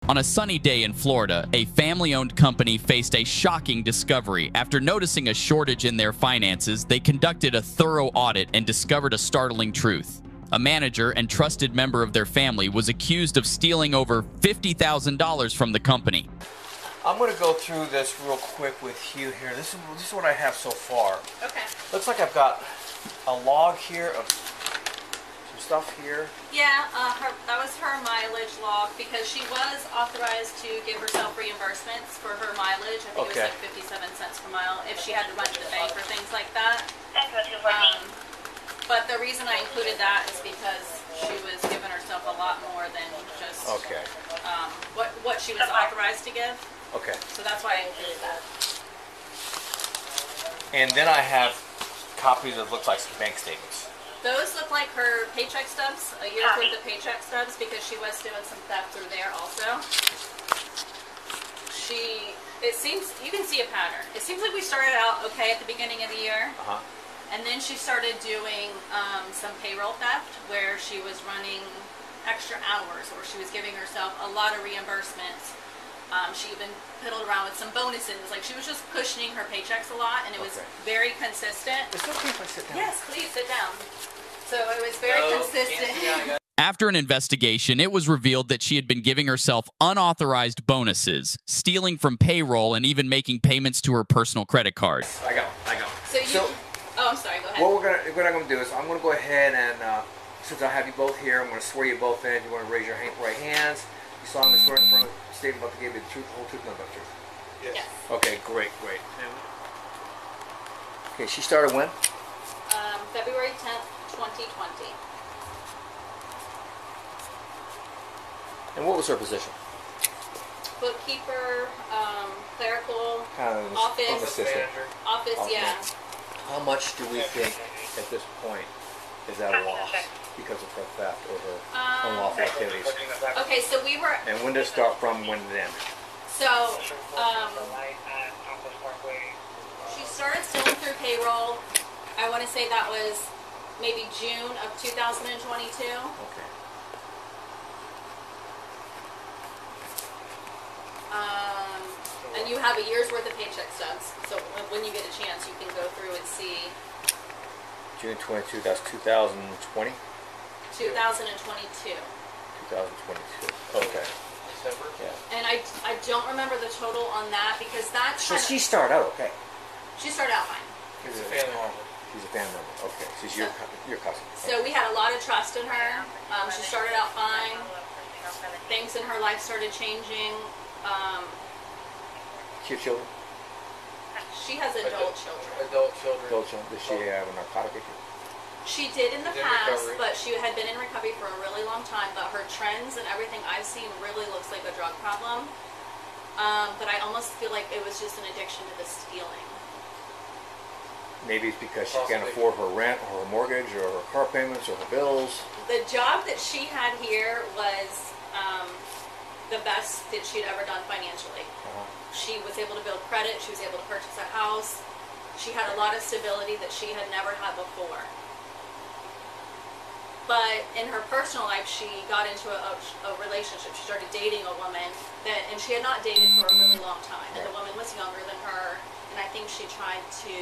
On a sunny day in Florida, a family-owned company faced a shocking discovery. After noticing a shortage in their finances, they conducted a thorough audit and discovered a startling truth. A manager and trusted member of their family was accused of stealing over $50,000 from the company. I'm going to go through this real quick with you here. This is what I have so far. Okay. Looks like I've got a log here of some stuff here. Yeah, that was her mileage log because she was authorized to give herself reimbursements for her mileage. I think it was like 57 cents per mile if she had to run to the bank or things like that. But the reason I included that is because she was giving herself a lot more than just what she was authorized to give. Okay. So that's why I included that. And then I have copies of looks like some bank statements. Those look like her paycheck stubs, a year's worth of paycheck stubs, because she was doing some theft through there also. It seems, you can see a pattern. It seems like we started out okay at the beginning of the year. And then she started doing some payroll theft where she was running extra hours or she was giving herself a lot of reimbursements. She even piddled around with some bonuses. Like she was just cushioning her paychecks a lot and it was very consistent. Is it okay if I sit down? Yes, please sit down. So it was very consistent. After an investigation, it was revealed that she had been giving herself unauthorized bonuses, stealing from payroll, and even making payments to her personal credit card. I got. Oh, I'm sorry, go ahead. What I'm going to do is I'm going to go ahead and, since I have you both here, I'm going to swear you both in. If you want to raise your right hands, you solemnly swear in front of the statement about to give you the truth, the whole truth, nothing but the truth. Yes. Okay, great. Okay, she started when? February 10th, 2020. And what was her position? Bookkeeper, clerical, Kind of office, assistant. office, yeah. How much do we think at this point is at a loss because of her theft or her unlawful activities? Okay, so we were... And when does it start from, when did it end? So, she started stealing through payroll. I want to say that was maybe June of 2022. Okay. And you have a year's worth of paycheck stubs. So when you get a chance, you can go through and see. June 22, that's 2020? 2022. 2022. Okay. December? Yeah. And I don't remember the total on that because that's So she started out okay. She started out fine. She's a family member. She's a family member. Okay. She's your cousin. So we had a lot of trust in her. She started out fine. Things in her life started changing. She have children? She has adult children. Adult children. Adult children. Does she have a narcotic issue? She did in the She's in past, recovery. but she had been in recovery for a really long time. But her trends and everything I've seen really looks like a drug problem. But I almost feel like it was just an addiction to the stealing. Maybe it's because she can't afford her rent or her mortgage or her car payments or her bills. The job that she had here was the best that she'd ever done financially. She was able to build credit. She was able to purchase a house. She had a lot of stability that she had never had before. But in her personal life, she got into a relationship. She started dating a woman and she had not dated for a really long time. And the woman was younger than her. And I think she tried to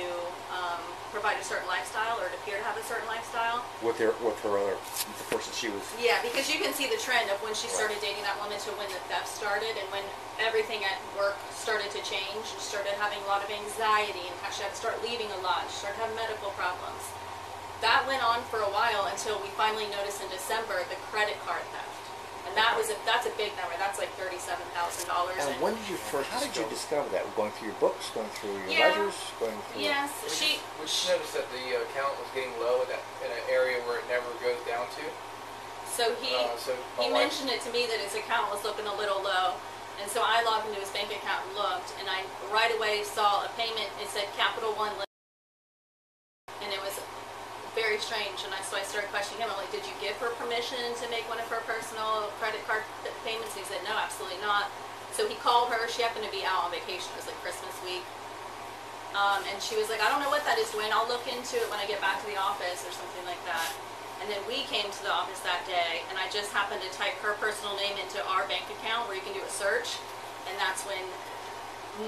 provide a certain lifestyle or it appeared to have a certain lifestyle. With her the person she was. Yeah, because you can see the trend of when she started dating that woman to when the theft started and when everything at work started to change. She started having a lot of anxiety and she had to start leaving a lot. She started having medical problems. That went on for a while until we finally noticed in December the credit card theft. And that's a big number. That's like $37,000. And when did you first? How did you discover that? Going through your books, going through your ledgers, going through. Yes, We just noticed that the account was getting low in an area where it never goes down to. So he mentioned it to me that his account was looking a little low, and so I logged into his bank account and looked, and I right away saw a payment. It said Capital One, and it was very strange. And so I started questioning him. I'm like, did you give her permission to make one of her personal credit card payments? And he said, no, absolutely not. So he called her. She happened to be out on vacation. It was like Christmas week. And she was like, I don't know what that is, Dwayne. I'll look into it when I get back to the office or something like that. And then we came to the office that day, and I just happened to type her personal name into our bank account where you can do a search, and that's when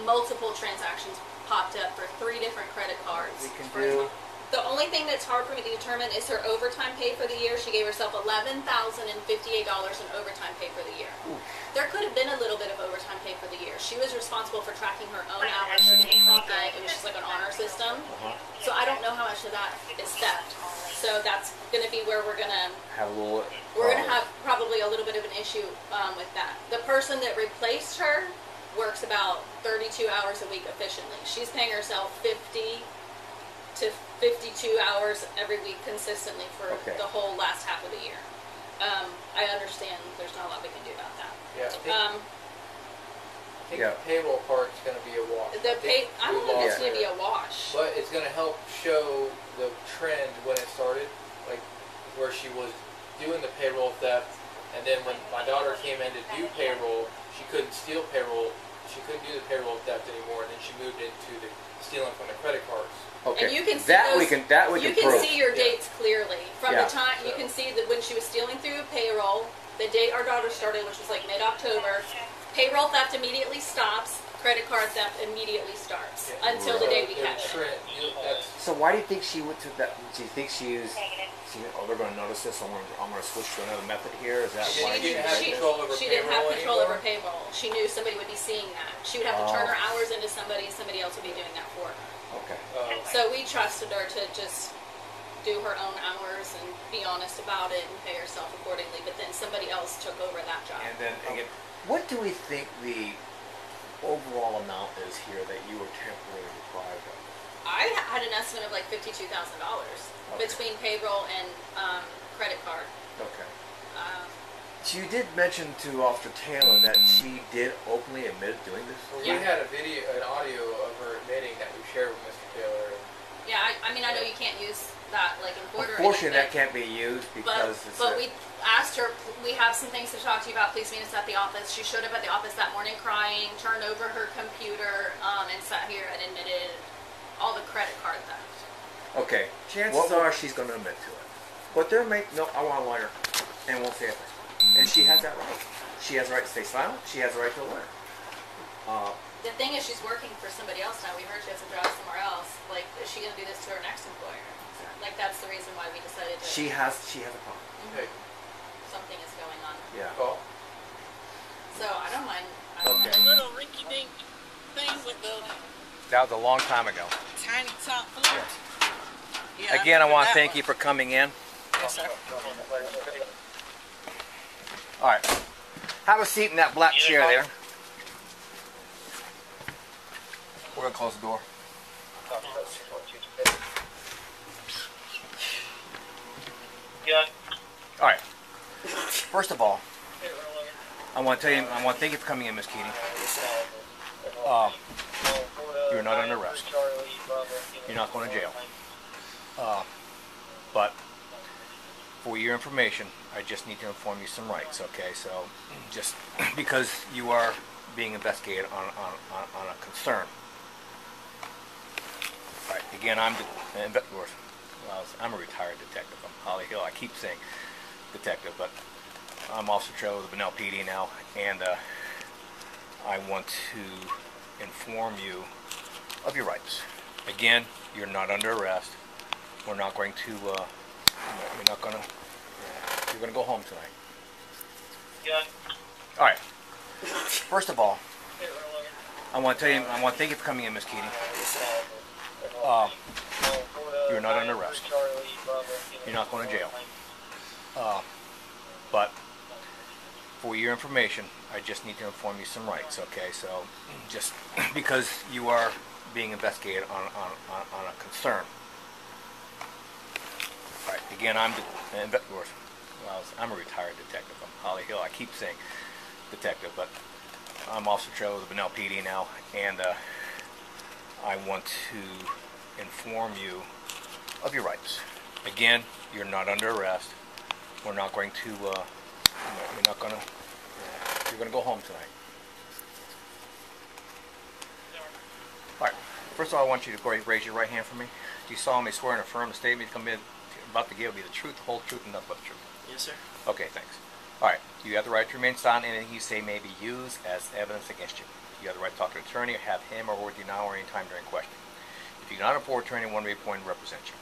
multiple transactions popped up for 3 different credit cards. We can do. The only thing that's hard for me to determine is her overtime pay for the year. She gave herself $11,058 in overtime pay for the year. Ooh. There could have been a little bit of overtime pay for the year. She was responsible for tracking her own hours. She didn't clock in. It was just like an honor system. So I don't know how much of that is theft. So that's going to be where we're going to Have a little. we're going to have probably a little bit of an issue with that. The person that replaced her works about 32 hours a week efficiently. She's paying herself 50 to 52 hours every week consistently for the whole last half of the year. I understand there's not a lot we can do about that. Yeah, I think the payroll part's going to be a wash. I don't know if it's going to be a wash. But it's going to help show the trend when it started, like where she was doing the payroll theft, and then when my daughter came in to do payroll, she couldn't steal payroll. She couldn't do the payroll theft anymore, and then she moved into the stealing from the credit cards. Okay. And you can see that those, we can prove. see your dates clearly from the time you can see that when she was stealing through payroll, the date our daughter started, which was like mid-October. Payroll theft immediately stops. Credit card theft immediately starts until the day we catch her. So why do you think she went to that? Do you think she's? Oh, they're going to notice this. I'm going to switch to another method here. Is that why she didn't have control over She didn't have control over payroll. She knew somebody would be seeing that. She would have to turn her hours into somebody, and somebody else would be doing that for her. Okay. So we trusted her to just do her own hours and be honest about it and pay herself accordingly. But then somebody else took over that job. And then again, what do we think the overall amount is here that you were temporarily deprived of? I had an estimate of like $52,000 between payroll and credit card. Okay. So you did mention to Officer Taylor that she did openly admit doing this? Well, we had an audio of her admitting that we shared with Mr. Taylor. Yeah, I mean, I know you can't use that like in court or unfortunately, anything. that can't be used because But we asked her, we have some things to talk to you about. Please meet us at the office. She showed up at the office that morning crying, turned over her computer, and sat here and admitted all the credit card theft. Okay. Chances are she's going to admit to it. But there may... No, I want a lawyer. And won't say anything. And she has that right. She has the right to stay silent. She has the right to a lawyer. The thing is, she's working for somebody else now. We heard she has a job somewhere else. Like, is she going to do this to her next employer? Like, that's the reason why we decided to... She has a problem. Okay. Something is going on. Yeah. Call. So, I don't mind. Okay. A little rinky-dink thing with the That was a long time ago. tiny top float. Yeah, Again, I want to thank you for coming in. Yes, sir. All right. Have a seat in that black chair there. We're going to close the door. All right. First of all, I want to thank you for coming in, Miss Keating. You're not under arrest. You're not going to jail. But for your information, I just need to inform you some rights, okay? So, just because you are being investigated on a concern. All right, again, I'm a retired detective. I'm Holly Hill. I keep saying detective, but I'm Officer Cho of the Bunnell PD now, and I want to inform you of your rights. Again, you're not under arrest. We're not going to, you're going to go home tonight. All right. First of all, I want to thank you for coming in, Miss Keating. You're not under arrest. You're not going to jail. But for your information, I just need to inform you some rights, okay? So, just because you are being investigated on a concern. All right, again, I'm a retired detective. I'm Holly Hill. I keep saying detective, but I'm Officer Cho of the Bunnell PD now, and I want to inform you of your rights. Again, you're not under arrest. We're not going to, you're going to go home tonight. All right. First of all, I want you to raise your right hand for me. Do you solemnly swear and affirm the statement you come in about to give will be the truth, the whole truth, and nothing but the truth. Yes, sir. Okay, thanks. All right. You have the right to remain silent. Anything you say may be used as evidence against you. You have the right to talk to an attorney or have him or her with you now or any time during questioning. If you cannot afford an attorney, one will be appointed to represent you.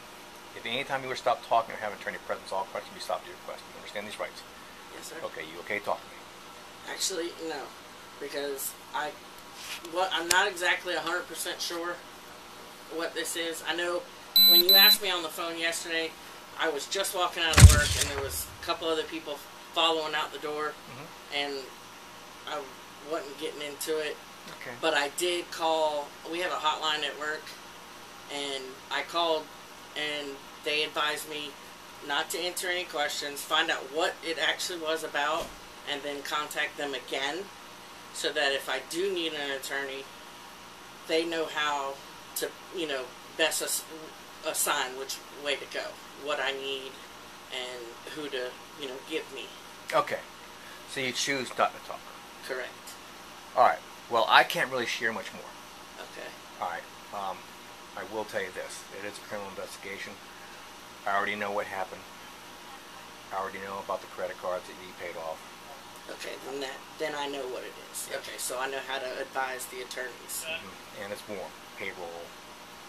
If any time you were to stop talking or have an attorney present, all questions will be stopped at your request. You understand these rights? Yes, sir. Okay, you okay? Talk to me. Actually, no, because I'm not exactly 100% sure what this is. I know when you asked me on the phone yesterday, I was just walking out of work and there was a couple other people following out the door, and I wasn't getting into it. Okay. But I did call. We have a hotline at work, and I called, and they advised me not to answer any questions, find out what it actually was about, and then contact them again, so that if I do need an attorney, they know how to, best assign which way to go, what I need, and who to, give me. Okay. So you choose not to talk. Correct. All right. Well, I can't really share much more. Okay. All right. I will tell you this. It is a criminal investigation. I already know what happened. I already know about the credit cards that you paid off. Okay, then I know what it is. Yes. Okay, so I know how to advise the attorneys. And it's more payroll,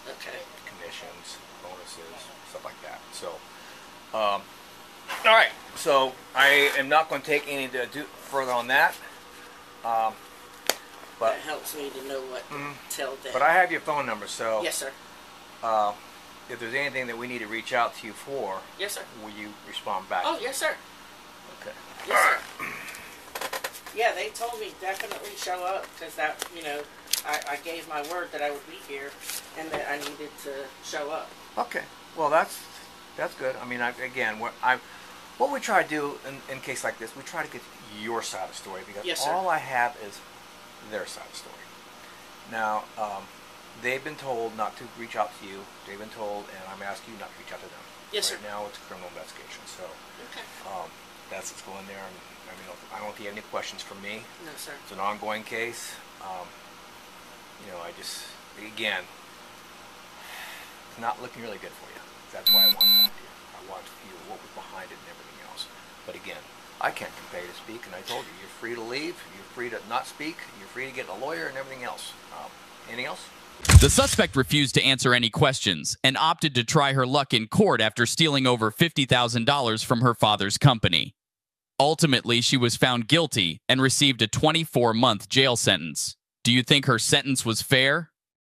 Okay. commissions, bonuses, stuff like that. So, all right. So I am not going to take any to do further on that. But That helps me to know what to tell them. but I have your phone number, so Yes, sir. if there's anything that we need to reach out to you for, Yes, sir. will you respond back? Oh, yes, sir. Okay. Yes, sir. Yeah, they told me definitely show up because that, I gave my word that I would be here and that I needed to show up. Okay. Well, that's good. I mean, what we try to do in a case like this, we try to get your side of the story because Yes, sir. all I have is their side of the story. Now, they've been told not to reach out to you. They've been told, and I'm asking you not to reach out to them. Yes, right sir. now, it's a criminal investigation, so Okay. that's what's going there. And I don't know if you have any questions for me. No, sir. It's an ongoing case. Again, it's not looking really good for you. That's why I want to talk to you. I want to feel what was behind it and everything else. But again, I can't compel you to speak, and I told you, you're free to leave, you're free to not speak, you're free to get a lawyer and everything else. Anything else? The suspect refused to answer any questions and opted to try her luck in court after stealing over $50,000 from her father's company. Ultimately, she was found guilty and received a 24-month jail sentence. Do you think her sentence was fair?